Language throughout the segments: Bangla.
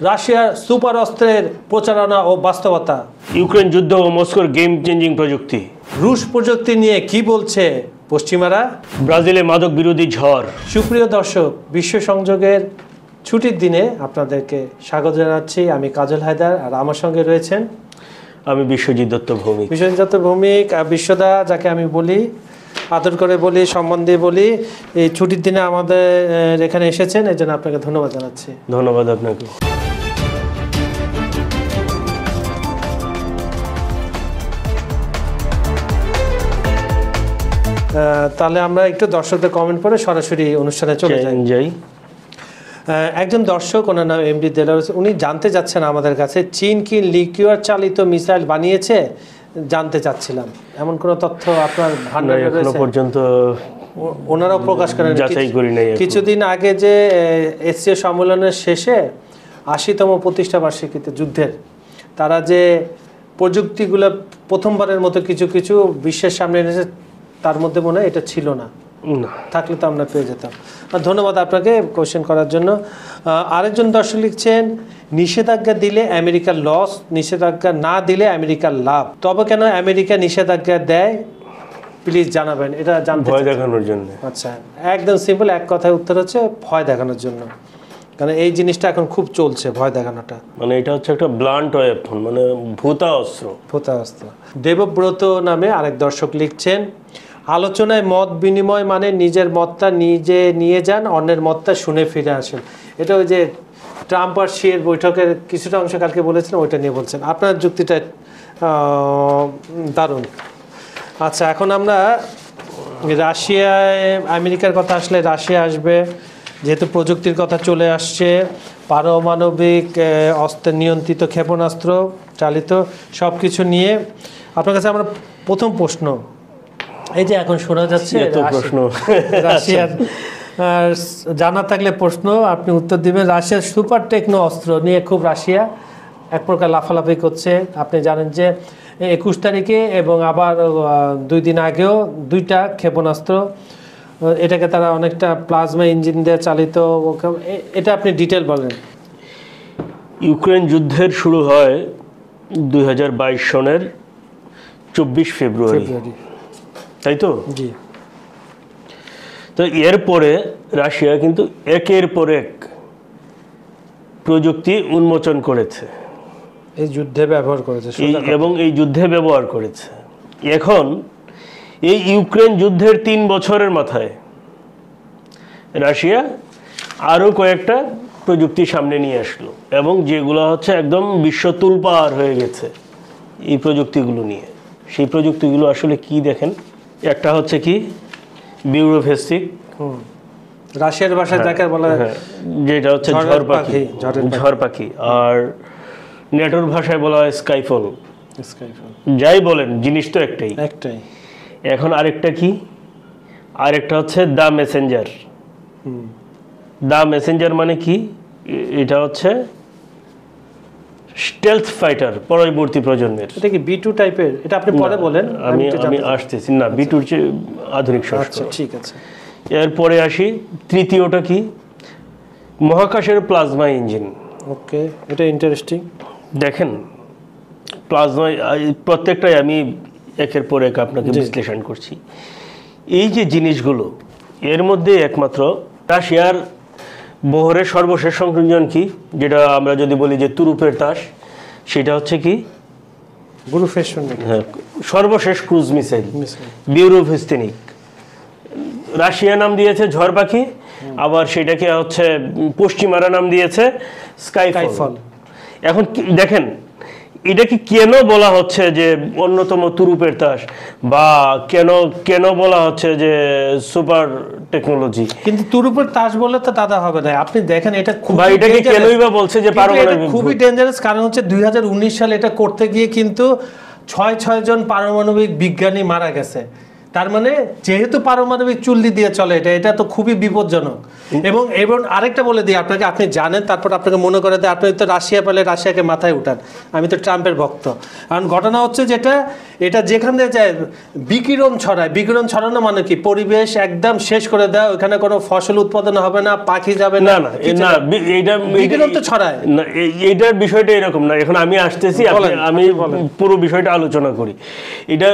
রাশিয়ার সুপার অস্ত্রের প্রচারণা ও বাস্তবতা, ইউক্রেন যুদ্ধ ও মস্কোর গেম চেঞ্জিং প্রযুক্তি, রুশ প্রযুক্তি নিয়ে কি বলছে পশ্চিমারা, ব্রাজিলে মাদক বিরোধী ঝড়। সুপ্রিয় দর্শক, বিশ্ব সংযোগের ছুটির দিনে আপনাদেরকে স্বাগত জানাচ্ছি। আমি কাজল হায়দার, আর আমার সঙ্গে রয়েছেন আমি বিশ্বজিৎ দত্ত ভৌমিক। বিশ্বজিৎ দত্ত ভৌমিক, বিশ্বদা যাকে আমি বলি, আদর করে বলি, সম্মান দিয়ে বলি। এই ছুটির দিনে আমাদের এখানে এসেছেন, এই জন্য আপনাকে ধন্যবাদ জানাচ্ছি। ধন্যবাদ আপনাকে। তাহলে আমরা একটু দর্শকদের কমেন্ট পরে সরাসরি অনুষ্ঠানে চলে যাই। একজন দর্শক, ওনার নাম এমডি দেলার, উনি জানতে চাচ্ছেন আমাদের কাছে, চীন কি লিকুইড চালিত মিসাইল বানিয়েছে, জানতে চাচ্ছিলাম। এমন কোনো তথ্য আপনার ভান্ডারে রয়েছে? এখনো পর্যন্ত ওনারাও প্রকাশ করেন, যাচাই করি নাই। কিছুদিন আগে যে এসসিও সম্মেলনের শেষে ৮০তম প্রতিষ্ঠা বার্ষিকীতে যুদ্ধের, তারা যে প্রযুক্তিগুলো প্রথমবারের মতো কিছু কিছু বিশ্বের সামনে এনেছে, তার মধ্যে মনে হয় এটা ছিল না। থাকলে তো আমরা পেয়ে যেতাম। ধন্যবাদ আপনাকে কোশ্চেন করার জন্য। আরেকজন দর্শক লিখছেন, নিষেধাজ্ঞা দিলে আমেরিকার লস, নিষেধাজ্ঞা না দিলে আমেরিকার লাভ, তবে কেন আমেরিকা নিষেধাজ্ঞা দেয় প্লিজ জানাবেন। এটা জানতে, ভয় দেখানোর জন্য। আচ্ছা, একদম সিম্পল, এক কথায় উত্তর হচ্ছে ভয় দেখানোর জন্য। কারণ এই জিনিসটা এখন খুব চলছে, ভয় দেখানোটা। মানে এটা হচ্ছে একটা ব্লান্ট ওয়েপন, মানে ভূতা অস্ত্র। ভূতা অস্ত্র। দেবব্রত নামে আরেক দর্শক লিখছেন, আলোচনায় মত বিনিময় মানে নিজের মতটা নিজে নিয়ে যান, অন্যের মতটা শুনে ফিরে আসেন। এটা ওই যে ট্রাম্প আর শিয়ের বৈঠকের কিছুটা অংশ কালকে বলেছিলেন, ওইটা নিয়ে বলছেন। আপনার যুক্তিটা দারুণ। আচ্ছা, এখন আমরা রাশিয়ায়, আমেরিকার কথা আসলে রাশিয়া আসবে, যেহেতু প্রযুক্তির কথা চলে আসছে, পারমাণবিক অস্ত্র নিয়ন্ত্রিত ক্ষেপণাস্ত্র চালিত সব কিছু নিয়ে আপনার কাছে আমরা প্রথম প্রশ্ন, এই যে এখন শোনা যাচ্ছে রাশিয়ার, জানা থাকলে প্রশ্ন আপনি উত্তর দিবেন। রাশিয়ার সুপার টেকনো অস্ত্র নিয়ে খুব রাশিয়া এক প্রকার লাফালাফি করছে। আপনি জানেন যে ২১ তারিখে এবং আবার ২ দিন আগেও ২টা ক্ষেপণাস্ত্র, এটাকে তারা অনেকটা প্লাজমা ইঞ্জিন দিয়ে চালিত। এটা আপনি ডিটেল বলেন। ইউক্রেন যুদ্ধের শুরু হয় ২০২২ সনের ২৪ ফেব্রুয়ারি, তাই তো? জি। তো এরপরে রাশিয়া কিন্তু একের পর এক প্রযুক্তি উন্মোচন করেছে, এই যুদ্ধে ব্যবহার করেছে এবং এই যুদ্ধে ব্যবহার করেছে। এখন এই ইউক্রেন যুদ্ধের ৩ বছরের মাথায় রাশিয়া আরও কয়েকটা প্রযুক্তি সামনে নিয়ে আসলো, এবং যেগুলো হচ্ছে একদম বিশ্ব তুলপাড় হয়ে গেছে এই প্রযুক্তিগুলো নিয়ে। সেই প্রযুক্তিগুলো আসলে কি দেখেন, একটা হচ্ছে কি বিউরোভেস্টিক, রাশিয়ার ভাষায় যাকে বলা হয়, যেটা হচ্ছে ঝড় পাখি, আর নেটোর ভাষায় বলা হয় স্কাইফল। যাই বলেন, জিনিস তো একটাই। এখন আরেকটা কি, আরেকটা হচ্ছে দ্য মেসেঞ্জার। দ্য মেসেঞ্জার মানে কি, এটা হচ্ছে স্টেলথ ফাইটার পরবর্তী প্রজন্মের। এটা কি B2 টাইপের? এটা আপনি পরে বলেন, আমি আসতেছি না। B2 চেয়ে আধুনিক সংস্করণ। আচ্ছা, ঠিক আছে। এরপরে আসি, তৃতীয়টা কি, মহাকাশের প্লাজমা ইঞ্জিন। ওকে, এটা ইন্টারেস্টিং। দেখেন, প্লাজমা প্রত্যেকটাই আমি একের পর এক আপনাকে বিশ্লেষণ করছি। এই যে জিনিসগুলো, এর মধ্যে একমাত্র রাশিয়ার বহরের সর্বশেষ সংযোজন কি, যেটা আমরা যদি বলি যে তুরুপের তাস, সেটা হচ্ছে কি সর্বশেষ ক্রুজ মিসাইল বিউরোভেস্তিনিক। রাশিয়া নাম দিয়েছে ঝড় পাখি, আবার সেটাকে হচ্ছে পশ্চিমারা নাম দিয়েছে স্কাইফল। এখন দেখেন, এটাকে কেন বলা হচ্ছে যে অন্যতম তুরুপের তাস, বা কেন বলা হচ্ছে যে সুপার টেকনোলজি? কিন্তু তুরুপের তাস বলে তো দাদা হবে না। আপনি দেখেন, এটা এটাকে কেনই বা বলছে যে পারমাণবিক, খুবই ডেঞ্জারাস। কারণ হচ্ছে ২০১৯ সালে এটা করতে গিয়ে কিন্তু ৬ জন পারমাণবিক বিজ্ঞানী মারা গেছে। তার মানে যেহেতু পারমাণবিক চুল্লি দিয়ে চলে এটা তো খুবই বিপজ্জনক। এবং এবং আরেকটা বলে দিই আপনাকে, আপনি জানেন, তারপর আপনাকে মনে করে দেয়, আপনি তো রাশিয়া পেলে রাশিয়াকে মাথায় উঠান, আমি তো ট্রাম্পের ভক্ত। কারণ ঘটনা হচ্ছে যেটা, এটা যেখানে যায় বিকিরণ ছড়ায়, বিকিরণ ছড়ানো মানে কি, পরিবেশ একদম শেষ করে দেয়, ওখানে কোনো ফসল উৎপাদন হবে না, পাখি যাবে না, বিকিরণ তো ছড়ায় না। এইটার বিষয়টা এরকম না, এখন আমি আসতেছি, আমি পুরো বিষয়টা আলোচনা করি। এটা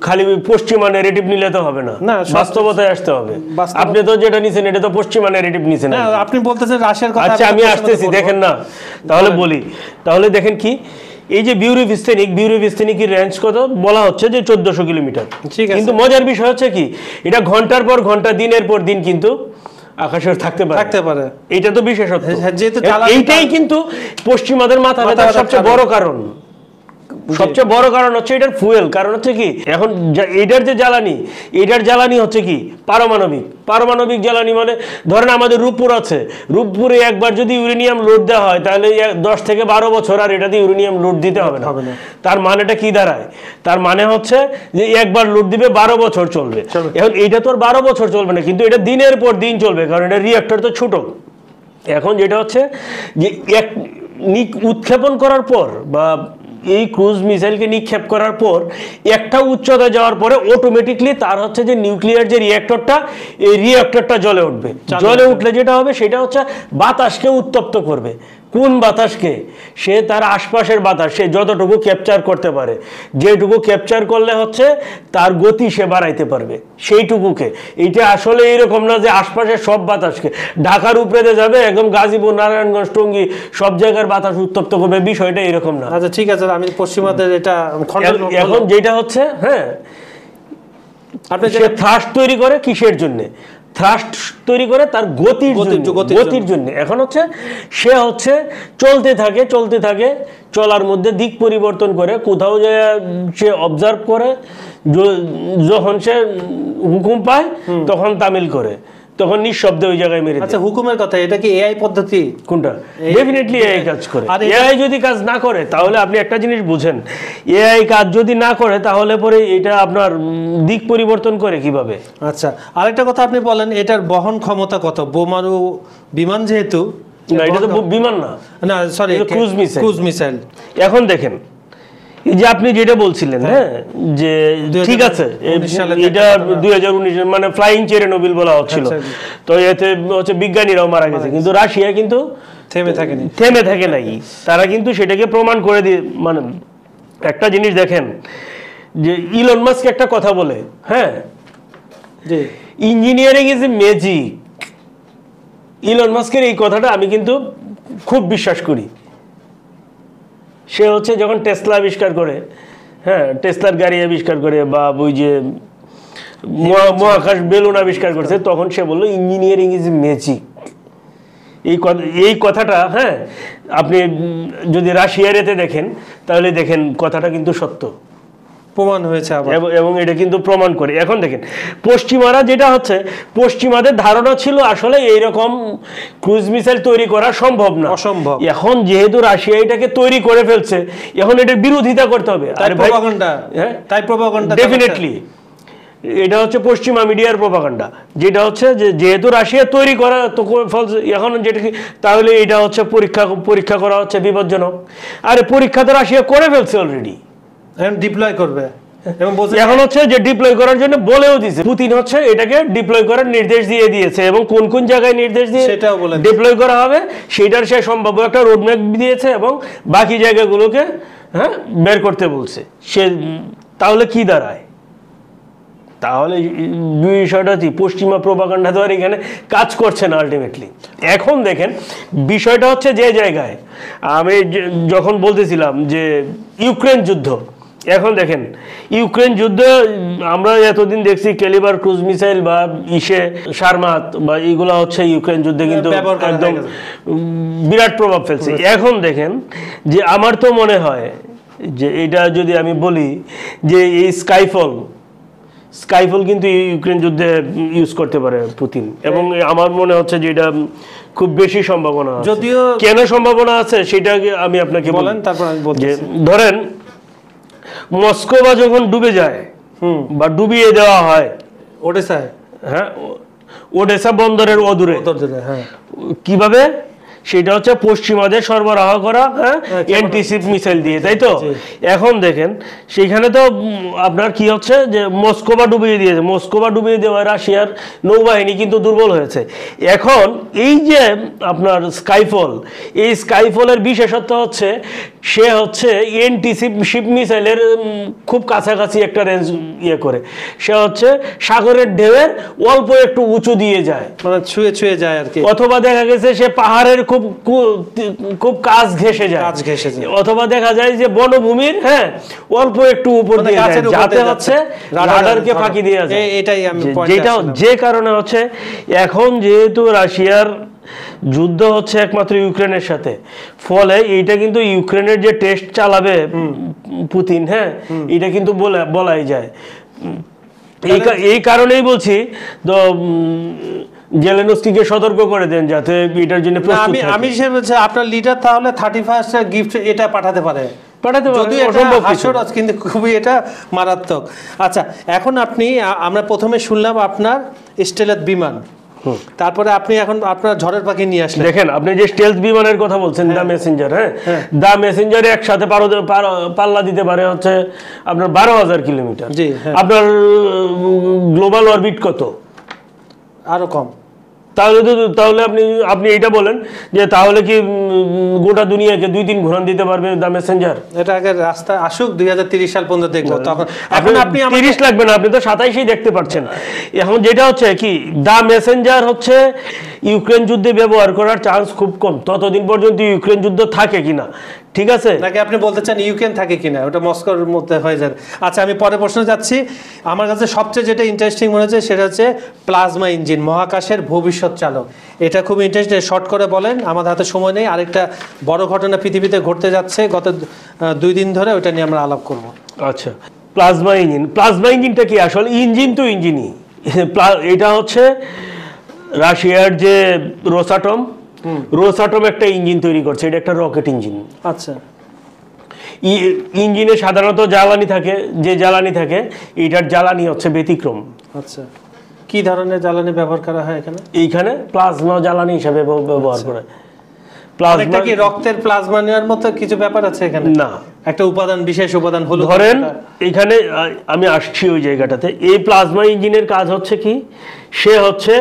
খালি পশ্চিমা নেগেটিভ নিলে তো হবে না, বাস্তবতায় আসতে হবে। আপনি তো যেটা নিছেন এটা তো পশ্চিমা নেগেটিভ নিছেন, আপনি বলতেছেন রাশিয়ার কথা। আচ্ছা আমি আসতেছি, দেখেন না, তাহলে বলি, তাহলে দেখেন কি, এই যে বিউরিভিস্তেনিকের রেঞ্জ কত বলা হচ্ছে যে 1400 কিলোমিটার। কিন্তু মজার বিষয় হচ্ছে কি, এটা ঘন্টার পর ঘন্টা, দিনের পর দিন কিন্তু আকাশে থাকতে পারে। এটা তো বিশেষত্ব, এইটাই কিন্তু পশ্চিমাদের মাথা ব্যথার সবচেয়ে বড় কারণ। সবচেয়ে বড় কারণ হচ্ছে এটার ফুয়েল। কারণ হচ্ছে কি, এখন এটার যে জ্বালানি, এটার জ্বালানি হচ্ছে কি পারমাণবিক জ্বালানি। মানে ধরেন আমাদের রূপপুর আছে, রূপপুরে একবার যদি ইউরেনিয়াম লোড দেওয়া হয় তাহলে 10 থেকে 12 বছর আর এটাতে ইউরেনিয়াম লোড দিতে হবে না। তার মানেটা কি দাঁড়ায়? তার মানে হচ্ছে যে একবার লোড দিবে 12 বছর চলবে। এখন এইটা তো আর 12 বছর চলবে না, কিন্তু এটা দিনের পর দিন চলবে, কারণ এটা রিঅ্যাক্টর তো ছোট। এখন যেটা হচ্ছে যে উৎক্ষেপণ করার পর বা এই ক্রুজ মিসাইলকে নিক্ষেপ করার পর একটা উচ্চতা যাওয়ার পরে অটোমেটিকলি তার হচ্ছে যে নিউক্লিয়ার যে রিঅ্যাক্টরটা, এই রিঅ্যাক্টরটা জ্বলে উঠবে। জ্বলে উঠলে যেটা হবে সেটা হচ্ছে বাতাসকে উত্তপ্ত করবে। কোন বাতাসকে? সে তার আশপাশের বাতাস, সে যতটুকু ক্যাপচার করতে পারে, যেটুকু ক্যাপচার করলে হচ্ছে তার গতি সে বাড়াইতে পারবে সেইটুকুকে। এইটা আসলে এরকম না যে আশপাশের সব বাতাসকে, ঢাকার উপরে যাবে একদম গাজীপুর, নারায়ণগঞ্জ, টঙ্গী সব জায়গার বাতাস উত্তপ্ত করবে, বিষয়টা এরকম না। আচ্ছা ঠিক আছে, আমি পশ্চিমাদের এটা এখন যেটা হচ্ছে, হ্যাঁ, আপনি যে থ্রাস্ট তৈরি করে কিসের জন্য? থ্রাস্ট তৈরি করে তার গতির জন্য। এখন হচ্ছে সে হচ্ছে চলতে থাকে, চলার মধ্যে দিক পরিবর্তন করে, কোথাও যে সে অবজার্ভ করে, যখন সে হুকুম পায় তখন তামিল করে, তখন নিঃশব্দে ওই জায়গায় মেরে। আচ্ছা হুকুমের কথা, এটা কি এআই পদ্ধতি? কোনটা? ডেফিনেটলি এআই কাজ করে। এআই যদি কাজ না করে তাহলে আপনি একটা জিনিস বুঝেন, এআই কাজ যদি না করে তাহলে পরে এটা আপনার দিক পরিবর্তন করে কিভাবে? আচ্ছা আরেকটা কথা আপনি বলেন, এটার বহন ক্ষমতা কত? বোমারু বিমান যেহেতু, না এটা তো বিমান না, সরি ক্রুজ মিসাইল। এখন দেখেন যে আপনি যেটা বলছিলেন, হ্যাঁ, যে ঠিক আছে এটা 2019 মানে ফ্লাইং চেরনোবিল বলা হচ্ছিল, তো এতে হচ্ছে বিজ্ঞানীরাও মারা গেছে, কিন্তু রাশিয়া কিন্তু থেমে থাকে নাই। তারা কিন্তু সেটাকে প্রমাণ করে দিয়ে, মানে একটা জিনিস দেখেন যে ইলন মাস্ক একটা কথা বলে, হ্যাঁ, engineering is a magic. Elon মাস্কের এই কথাটা আমি কিন্তু খুব বিশ্বাস করি। সে হচ্ছে যখন টেসলা আবিষ্কার করে, হ্যাঁ, টেসলার গাড়ি আবিষ্কার করে, বা ওই যে মহাকাশ বেলুন আবিষ্কার করছে, তখন সে বললো ইঞ্জিনিয়ারিং ইজ ম্যাজিক। এই কথাটা, হ্যাঁ, আপনি যদি রাশিয়ার এতে দেখেন তাহলে দেখেন কথাটা কিন্তু সত্য প্রমাণ হয়েছে, এবং এটা কিন্তু প্রমাণ করে। এখন দেখেন পশ্চিমারা যেটা হচ্ছে, পশ্চিমাদের ধারণা ছিল আসলে এইরকম ক্রুজ মিসাইল তৈরি করা সম্ভব না, অসম্ভব। এখন যেহেতু রাশিয়া এটাকে তৈরি করে ফেলছে, এখন এটার বিরোধিতা করতে হবে। তাই প্রপাগান্ডা ডেফিনেটলি এটা হচ্ছে পশ্চিমা মিডিয়ার প্রপাগান্ডা, যেটা হচ্ছে যে যেহেতু রাশিয়া তৈরি করা তো এখন যেটা কি, তাহলে এটা হচ্ছে পরীক্ষা করা হচ্ছে বিপজ্জনক। আরে পরীক্ষা তো রাশিয়া করে ফেলছে অলরেডি, ডিপ্লয় করবে, এখন হচ্ছে যে ডিপ্লয় করার জন্য বলেও দিয়েছে। পুতিন হচ্ছে এটাকে ডিপ্লয় করার নির্দেশ দিয়ে দিয়েছে, এবং কোন কোন জায়গায় নির্দেশ দিয়ে ডিপ্লয় করা হবে সেটার সে সম্ভাব্য একটা রোডম্যাপ দিয়েছে, এবং বাকি জায়গাগুলোকে, হ্যাঁ, বের করতে বলছে সে। তাহলে কি দাঁড়ায়? তাহলে বিষয়টা কি, পশ্চিমা প্রপাগান্ডা তো আর এখানে কাজ করছে না আলটিমেটলি। এখন দেখেন বিষয়টা হচ্ছে যে জায়গায় আমি যখন বলতেছিলাম যে ইউক্রেন যুদ্ধ, এখন দেখেন ইউক্রেন যুদ্ধ আমরা এতদিন দেখছি ক্যালিবার ক্রুজ মিসাইল বা শারমাত বা এইগুলা হচ্ছে ইউক্রেন যুদ্ধে কিন্তু একদম বিরাট প্রভাব ফেলছে। এখন দেখেন যে আমার তো মনে হয় যে এটা যদি আমি বলি যে এই স্কাইফল কিন্তু ইউক্রেন যুদ্ধে ইউজ করতে পারে পুতিন, এবং আমার মনে হচ্ছে যে এটা খুব বেশি সম্ভাবনা আছে। যদিও কেন সম্ভাবনা আছে সেটা আমি আপনাকে বলেন, তারপর আমি বলছি। ধরেন মস্কোবা যখন ডুবে যায়, বা ডুবিয়ে দেওয়া হয়, ওডেসায়, হ্যাঁ ওডেসা বন্দরের অদূরে। হ্যাঁ কিভাবে? সেটা হচ্ছে পশ্চিমাদের সরবরাহ করা, হ্যাঁ অ্যান্টিশিপ মিসাইল দিয়ে, তাই তো? এখন দেখেন সেখানে তো আপনার কি হচ্ছে যে মস্কোবা ডুবিয়ে দিয়েছে, মস্কোবা ডুবিয়ে দেওয়া রাশিয়ার নৌবাহিনী কিন্তু দুর্বল হয়েছে। এখন এই যে আপনার স্কাইফল, এই স্কাইফলের বিশেষত্ব হচ্ছে সে হচ্ছে অ্যান্টিশিপ মিসাইলের খুব কাছাকাছি একটা রেঞ্জ করে, সে হচ্ছে সাগরের ঢেউয়ের অল্প একটু উঁচু দিয়ে যায়, মানে ছুঁয়ে ছুঁয়ে যায় আর কি, অথবা দেখা গেছে সে পাহাড়ের খুব খুব কাছ ঘেঁষে যায়, অথবা দেখা যায় যে বনভূমির হ্যাঁ অল্প একটু উপর দিয়ে যায়, যাতে হচ্ছে রাডারকে ফাঁকি দেওয়া যায়। এটাই আমি যেটা যে কারণে হচ্ছে এখন যেহেতু রাশিয়ার যুদ্ধ হচ্ছে একমাত্র ইউক্রেনের সাথে, ফলে এইটা কিন্তু ইউক্রেনের যে টেস্ট চালাবে পুতিন, হ্যাঁ এটা কিন্তু বলাই যায়। এই কারণেই বলছি তো জেলেনস্কিকে সতর্ক করে দেন যাতে এটার জন্য প্রস্তুত থাকে। আমি সে বলছি আপনার লিডার তাহলে 31st গিফট এটা পাঠাতে পারে, কিন্তু খুবই এটা মারাত্মক। আচ্ছা, এখন আমরা প্রথমে শুনলাম আপনার স্টেলথ বিমান, তারপরে আপনি এখন আপনার ঝড়ের পাখি নিয়ে আসলেন। দেখেন আপনি যে স্টেলথ বিমানের কথা বলছেন, দা মেসেঞ্জার, হ্যাঁ দা মেসেঞ্জার একসাথে পাল্লা দিতে পারে হচ্ছে আপনার 12,000 কিলোমিটার। আপনার গ্লোবাল অরবিট কত? আরো কম। তাহলে আপনি এটা বলেন যে তাহলে কি গোটা দুনিয়াকে 2-3 ঘোরান দিতে পারবে দা মেসেঞ্জার? এটা আগে রাস্তা আসুক 2030 সাল পর্যন্ত দেখবো, তখন এখন আপনি 30 লাগবে না, আপনি তো 27ই দেখতে পাচ্ছেন। এখন যেটা হচ্ছে কি, দা মেসেঞ্জার হচ্ছে ইউক্রেন যুদ্ধে ব্যবহার করার চান্স খুব কম, ততদিন পর্যন্ত ইউক্রেন যুদ্ধ থাকে কিনা, ঠিক আছে? নাকি আপনি বলতে চান ইউক্রেন থাকে কিনা, ওটা মস্কোর মধ্যে হয়ে যায়। আচ্ছা, আমি পরে প্রশ্ন যাচ্ছি। আমার কাছে সবচেয়ে যেটা ইন্টারেস্টিং মনে হচ্ছে সেটা হচ্ছে প্লাজমা ইঞ্জিন, মহাকাশের ভবিষ্যৎ চালক। এটা খুব ইন্টারেস্টিং, শর্ট করে বলেন, আমাদের হাতে সময় নেই। আরেকটা বড় ঘটনা পৃথিবীতে ঘটতে যাচ্ছে গত 2 দিন ধরে, ওইটা নিয়ে আমরা আলাপ করব। আচ্ছা, প্লাজমা ইঞ্জিনটা কি? আসলে ইঞ্জিন তো ইঞ্জিনই, এটা হচ্ছে রাশিয়ার যে রোসাটম একটা ইঞ্জিন তৈরি করছে, এটা একটা রকেট ইঞ্জিন। আচ্ছা, ইঞ্জিনে সাধারণত জ্বালানি থাকে, যে জ্বালানি থাকে এটার জ্বালানি হচ্ছে ব্যতিক্রম। আচ্ছা, কি ধরনের জ্বালানি ব্যবহার করা হয় এখানে? এইখানে প্লাজমা জ্বালানি হিসাবে ব্যবহার করে। প্লাজমা কি রক্তের প্লাজমা নেওয়ার মতো কিছু ব্যাপার আছে এখানে? না, একটা উপাদান, বিশেষ উপাদান হলো, ধরেন এখানে আমি আসছি ওই জায়গাটাতে। এই প্লাজমা ইঞ্জিনের কাজ হচ্ছে কি, সে হচ্ছে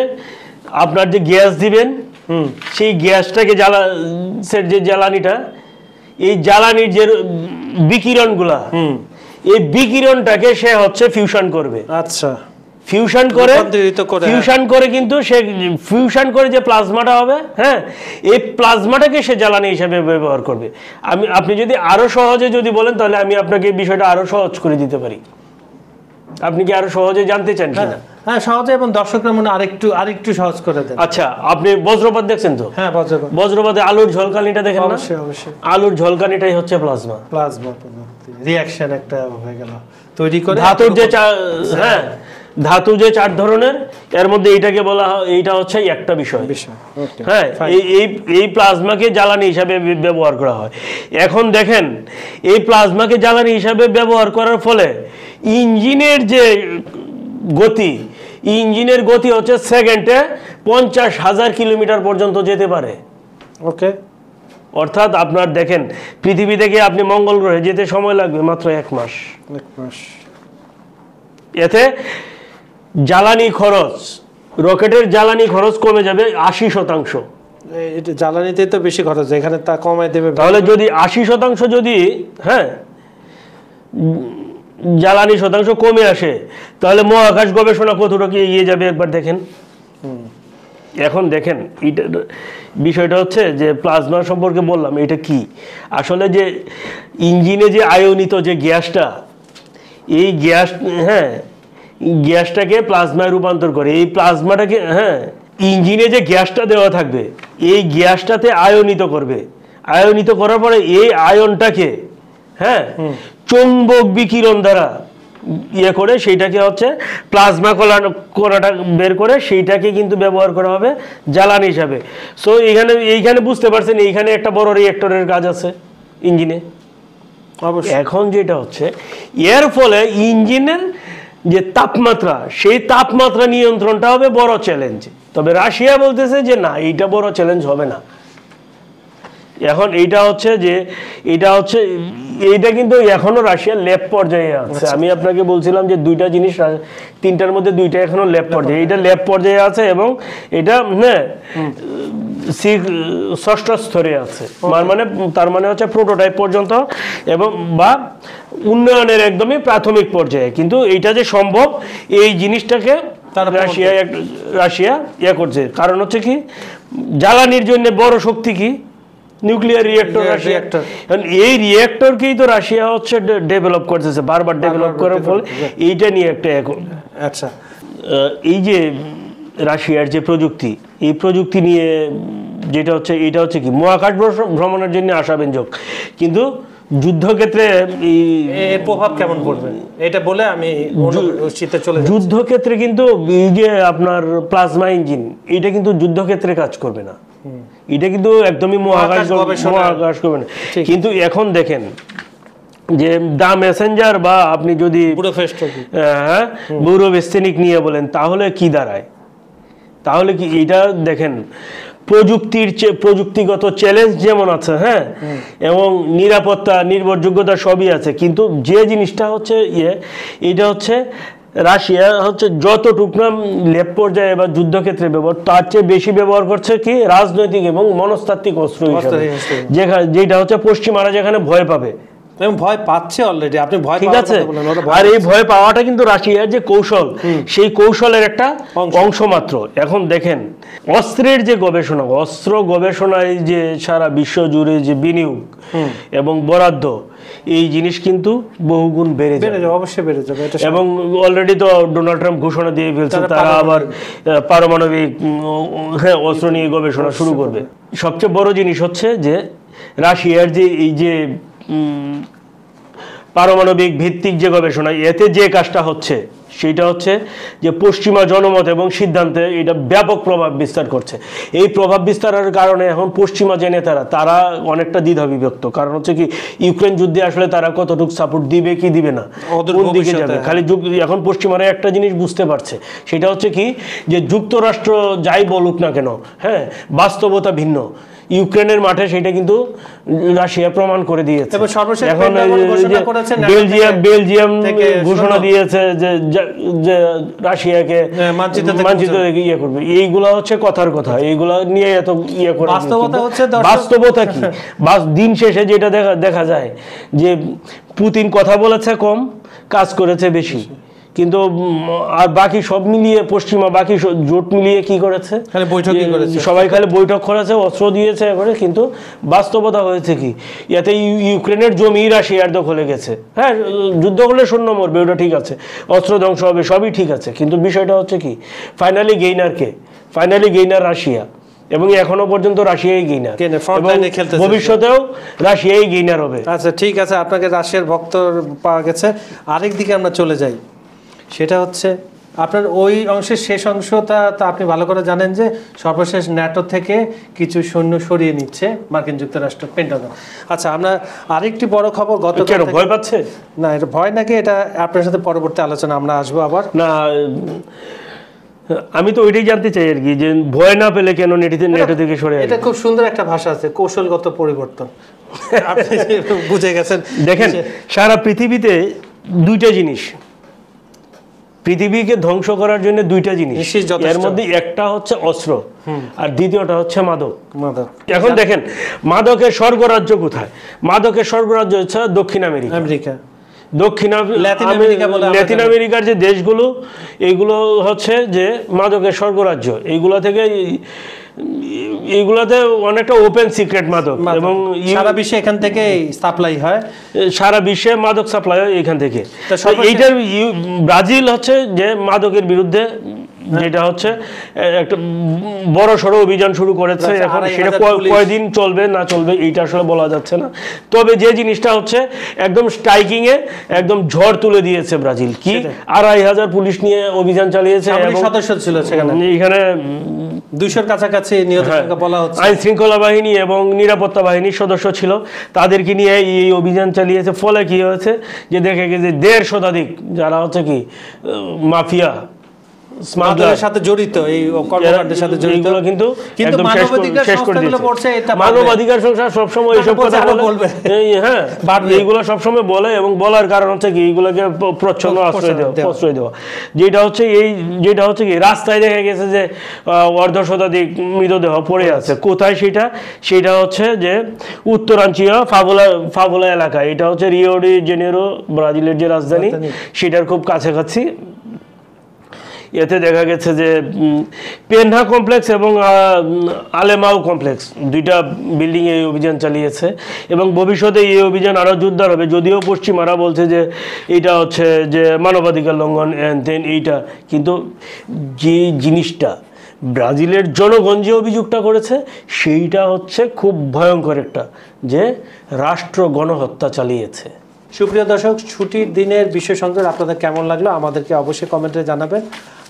আপনার যে গ্যাস দিবেন, সেই গ্যাসটাকে যে জ্বালানিটা, এই জ্বালানির যে বিকিরণগুলা, এই বিকিরণটাকে সে হচ্ছে ফিউশন করবে। আচ্ছা, ফিউশন করে কিন্তু সে ফিউশন করে যে প্লাজমাটা হবে, হ্যাঁ এই প্লাজমাটাকে সে জ্বালানি হিসেবে ব্যবহার করবে। আপনি যদি আরো সহজে যদি বলেন তাহলে আমি আপনাকে বিষয়টা আরো সহজ করে দিতে পারি। আপনি কি আরো সহজে জানতে চান কিনা? হ্যাঁ, সহজে, এবং দর্শকরা মনে আরেকটু সহজ করে দেন। আচ্ছা, আপনি বজ্রপাত দেখছেন তো? হ্যাঁ, বজ্রপাতে আলুর ঝলকানিটা দেখেন না? অবশ্যই। আলুর ঝলকানিটাই হচ্ছে প্লাজমা রিঅ্যাকশন একটা হয়ে গেল তৈরি করে। ধাতু যে 4 ধরনের, এর মধ্যে এইটাকে বলা হয়, এইটা হচ্ছে একটা বিষয়। হ্যাঁ, এই প্লাজমাকে জ্বালানি হিসাবে ব্যবহার করা হয়। এখন দেখেন, এই প্লাজমাকে জ্বালানি হিসাবে ব্যবহার করার ফলে ইঞ্জিনের যে গতি হচ্ছে সেকেন্ডে 50,000 কিলোমিটার পর্যন্ত যেতে পারে। ওকে, অর্থাৎ আপনার দেখেন, পৃথিবী থেকে আপনি মঙ্গল গ্রহে যেতে সময় লাগবে মাত্র 1 মাস। এতে জ্বালানি খরচ, রকেটের জ্বালানি খরচ কমে যাবে 80%। এটা জ্বালানিতে তো বেশি খরচ, এখানে তা কমাই দেবে। তাহলে যদি 80% যদি জ্বালানি শতাংশ কমে আসে, তাহলে মহাকাশ গবেষণা কতটুকু এগিয়ে যাবে একবার দেখেন। এখন দেখেন, বিষয়টা হচ্ছে যে প্লাজমা সম্পর্কে বললাম, এটা কি আসলে যে ইঞ্জিনে যে আয়নিত যে গ্যাসটা, এই গ্যাসটাকে প্লাজমায় রূপান্তর করে। এই প্লাজমাটাকে ইঞ্জিনে যে গ্যাসটা দেওয়া থাকবে, এই গ্যাসটাতে আয়নিত করবে। আয়নিত করার পরে এই আয়নটাকে চৌম্বক বিকিরণ দ্বারা করে সেইটাকে হচ্ছে প্লাজমা কণাটা বের করে সেইটাকে কিন্তু ব্যবহার করা হবে জ্বালানি হিসাবে। সো এইখানে বুঝতে পারছেন, এইখানে একটা বড় রিঅ্যাক্টরের কাজ আছে ইঞ্জিনে। এখন যেটা হচ্ছে, এর ফলে ইঞ্জিনের যে তাপমাত্রা, সেই তাপমাত্রা নিয়ন্ত্রণটা হবে বড় চ্যালেঞ্জ। তবে রাশিয়া বলতেছে যে না, এইটা বড় চ্যালেঞ্জ হবে না। এখন এইটা হচ্ছে যে এইটা কিন্তু এখনো রাশিয়ার ল্যাব পর্যায়ে আছে। আমি আপনাকে বলছিলাম যে দুইটা জিনিস, তিনটার মধ্যে দুইটা এখনো ল্যাব পর্যায়ে, এটা ল্যাব পর্যায়ে আছে এবং এটা ষষ্ঠ স্তরে আছে। তার মানে হচ্ছে প্রোটোটাইপ পর্যন্ত এবং বা উন্নয়নের একদমই প্রাথমিক পর্যায়ে। কিন্তু এইটা যে সম্ভব, এই জিনিসটাকে রাশিয়া ইয়ে করছে। কারণ হচ্ছে কি, জ্বালানির জন্য বড় শক্তি কি, নিউক্লিয়ার রিঅ্যাক্টর। এই রিঅ্যাক্টরকেই তো রাশিয়া হচ্ছে ডেভেলপ করতেছে, বারবার ডেভেলপ করার ফলে এইটা নিয়ে একটা এখন। আচ্ছা, এই যে রাশিয়ার যে প্রযুক্তি, এই প্রযুক্তি নিয়ে যেটা হচ্ছে, এটা হচ্ছে কি মহাকাশ ভ্রমণের জন্য আশাব্যঞ্জক, কিন্তু যুদ্ধক্ষেত্রে এর প্রভাব কেমন পড়বে এটা বলে আমি চলে যাচ্ছি। যুদ্ধক্ষেত্রে কিন্তু এই যে আপনার প্লাজমা ইঞ্জিন, এটা কিন্তু যুদ্ধক্ষেত্রে কাজ করবে না, এটা কিন্তু একদমই মহাকাশ করবে না। কিন্তু এখন দেখেন যে দা মেসেঞ্জার বা আপনি যদি ব্যুরোভেস্তেনিক নিয়ে বলেন, তাহলে কি দাঁড়ায়? তাহলে কি এটা দেখেন, প্রযুক্তিগত চ্যালেঞ্জ যেমন আছে, হ্যাঁ, এবং নিরাপত্তা, নির্ভরযোগ্যতা সবই আছে, কিন্তু যে জিনিসটা হচ্ছে এটা হচ্ছে রাশিয়া হচ্ছে যতটুকু না ল্যাব পর্যায়ে বা যুদ্ধক্ষেত্রে ব্যবহার, তার চেয়ে বেশি ব্যবহার করছে কি রাজনৈতিক এবং মনস্তাত্ত্বিক অস্ত্র হিসেবে, যেটা হচ্ছে পশ্চিমারা যেখানে ভয় পাবে, ভয় পাচ্ছে অলরেডি। আপনি ভয়, ঠিক আছে, আর এই ভয় পাওয়াটা কিন্তু রাশিয়ার যে কৌশল, সেই কৌশলের একটা অংশ মাত্র। এখন দেখেন অস্ত্রের যে গবেষণা, অস্ত্র গবেষণায় যে সারা বিশ্ব জুড়ে যে বিনিয়োগ এবং বরাদ্দ, এই জিনিস কিন্তু বহুগুণ বেড়ে যাবে, অবশ্যই বেড়ে যাবে। এবং অলরেডি তো ডোনাল্ড ট্রাম্প ঘোষণা দিয়ে ফেলছে, তারা আবার পারমাণবিক অস্ত্র নিয়ে গবেষণা শুরু করবে। সবচেয়ে বড় জিনিস হচ্ছে যে রাশিয়ার যে এই যে পারমাণবিক ভিত্তিক যে গবেষণা, এতে যে কাজটা হচ্ছে সেটা হচ্ছে যে পশ্চিমা জনমত এবং সিদ্ধান্তে এটা ব্যাপক প্রভাব বিস্তার করছে। এই প্রভাব বিস্তারের কারণে এখন পশ্চিমা যে নেতারা, তারা অনেকটা দ্বিধা বিভক্ত। কারণ হচ্ছে কি, ইউক্রেন যুদ্ধে আসলে তারা কতটুকু সাপোর্ট দিবে কি দিবে না, কোন দিকে যাবে। খালি এখন পশ্চিমারা একটা জিনিস বুঝতে পারছে, সেটা হচ্ছে কি, যে যুক্তরাষ্ট্র যাই বলুক না কেন, হ্যাঁ, বাস্তবতা ভিন্ন। ইউক্রেনের মাঠে সেটা কিন্তু রাশিয়া প্রমাণ করে দিয়েছে। এখন বেলজিয়াম ঘোষণা দিয়েছে যে রাশিয়াকে মানচিত্র থেকে ইয়ে করবে। এইগুলা হচ্ছে কথার কথা, এইগুলা নিয়ে এত ইয়ে করে। বাস্তবতা কি, দিন শেষে যেটা দেখা যায় যে পুতিন কথা বলেছে কম, কাজ করেছে বেশি। কিন্তু আর বাকি সব মিলিয়ে পশ্চিমা বাকি জোট মিলিয়ে কি করেছে, সবাই খালি বৈঠক করেছে, অস্ত্র দিয়েছে করে, কিন্তু বাস্তবতা হয়েছে কি, এতে ইউক্রেনের জমি রাশিয়ার দখলে গেছে। হ্যাঁ, যুদ্ধ করলে সৈন্য মরবে, ওটা ঠিক আছে, অস্ত্র ধ্বংস হবে, সবই ঠিক আছে, কিন্তু বিষয়টা হচ্ছে কি, ফাইনালি গেইনার রাশিয়া, এবং এখনো পর্যন্ত রাশিয়াই গেইনার, ভবিষ্যতেও রাশিয়াই গেইনার হবে। আচ্ছা, ঠিক আছে, আপনাকে রাশিয়ার ভক্ত পাওয়া গেছে। আরেক দিকে আমরা চলে যাই, সেটা হচ্ছে আপনার ওই অংশের শেষ অংশটা তো আপনি ভালো করে জানেন যে সর্বশেষ ন্যাটো থেকে কিছু সৈন্য সরিয়ে নিচ্ছে মার্কিন যুক্তরাষ্ট্র, পেন্টাগন। আচ্ছা, আমরা আরেকটি বড় খবর, গতকাল ভয় পাচ্ছে না, এটা ভয় নাকি, এটা আপনার সাথে পরবর্তী আলোচনা আমরা আসবো আবার। না, আমি তো ওইটাই জানতে চাই আর কি, যে ভয় না পেলে কেন নেটো থেকে সরে। এটা খুব সুন্দর একটা ভাষা আছে, কৌশলগত পরিবর্তন। আপনি বুঝে গেছেন। দেখেন, সারা পৃথিবীতে দুইটা জিনিস, পৃথিবীকে ধ্বংস করার জন্য দুইটা জিনিস, এর মধ্যে একটা হচ্ছে অস্ত্র আর দ্বিতীয়টা হচ্ছে মাদক। এখন দেখেন, মাদকের স্বর্গরাজ্য কোথায়? মাদকের স্বর্গরাজ্য হচ্ছে দক্ষিণ আমেরিকা, ল্যাটিন আমেরিকার যে দেশগুলো, এইগুলো হচ্ছে যে মাদকের স্বর্গরাজ্য। এইগুলাতে অনেকটা ওপেন সিক্রেট মাদক, এবং সারা বিশ্বে এখান থেকে সাপ্লাই হয়, সারা বিশ্বে মাদক সাপ্লাই হয় এখান থেকে। এইটার ব্রাজিল হচ্ছে যে মাদকের বিরুদ্ধে যেটা হচ্ছে একটা বড় সড়ো অভিযান শুরু করেছে। এখন সেটা কয়দিন চলবে না চলবে এইটা আসলে বলা যাচ্ছে না। তবে যে জিনিসটা হচ্ছে একদম স্ট্রাইকিং এ একদম ঝড় তুলে দিয়েছে ব্রাজিল। কি 2500 পুলিশ নিয়ে অভিযান চালিয়েছে এবং সদস্য ছিল সেখানে, এখানে 200-র কাছাকাছি নিহত সংখ্যা বলা হচ্ছে। আইন শৃঙ্খলা বাহিনী এবং নিরাপত্তা বাহিনীর সদস্য ছিল, তাদেরকে নিয়ে এই অভিযান চালিয়েছে। ফলে কি হয়েছে যে দেখে গেছে 150 শতাধিক যারা হচ্ছে কি মাফিয়া স্মাগলারের সাথে জড়িত, এই কর্মকাণ্ডের সাথে জড়িত, কিন্তু একদম শেষ করে দিয়েছে। মানবাধিকার সংস্থা সবসময় এইসব কথা বলবে, হ্যাঁ এইগুলো সবসময় বলে এবং বলার কারণ হচ্ছে কি এইগুলোকে প্রচ্ছন্ন প্রশ্রয় দেওয়া। যেটা হচ্ছে কি রাস্তায় দেখা গেছে যে 1/2 শতাধিক মৃতদেহ পড়ে আছে। কোথায় সেটা হচ্ছে যে উত্তরাঞ্চলীয় ফাভোলা এলাকা। এটা হচ্ছে রিও ডি জেনেরো, ব্রাজিলের যে রাজধানী, সেটার খুব কাছাকাছি। এতে দেখা গেছে যে পেনহা কমপ্লেক্স এবং আলেমাও কমপ্লেক্স, দুইটা বিল্ডিং এই অভিযান চালিয়েছে এবং ভবিষ্যতে এই অভিযান আরও জোরদার হবে। যদিও পশ্চিমারা বলছে যে এটা হচ্ছে যে মানবাধিকার লঙ্ঘন এইটা, কিন্তু যে জিনিসটা ব্রাজিলের জনগণ যে অভিযোগটা করেছে সেইটা হচ্ছে খুব ভয়ঙ্কর একটা, যে রাষ্ট্র গণহত্যা চালিয়েছে। সুপ্রিয় দর্শক, ছুটির দিনের বিশেষ সংবাদ আপনাদের কেমন লাগলো আমাদেরকে অবশ্যই কমেন্টে জানাবেন।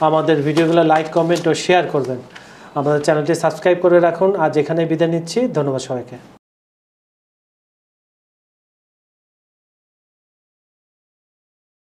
আমাদের ভিডিওগুলো লাইক, কমেন্ট ও শেয়ার করবেন। আমাদের চ্যানেলটি সাবস্ক্রাইব করে রাখুন। আজ এখানে বিদায় নিচ্ছি। ধন্যবাদ সবাইকে।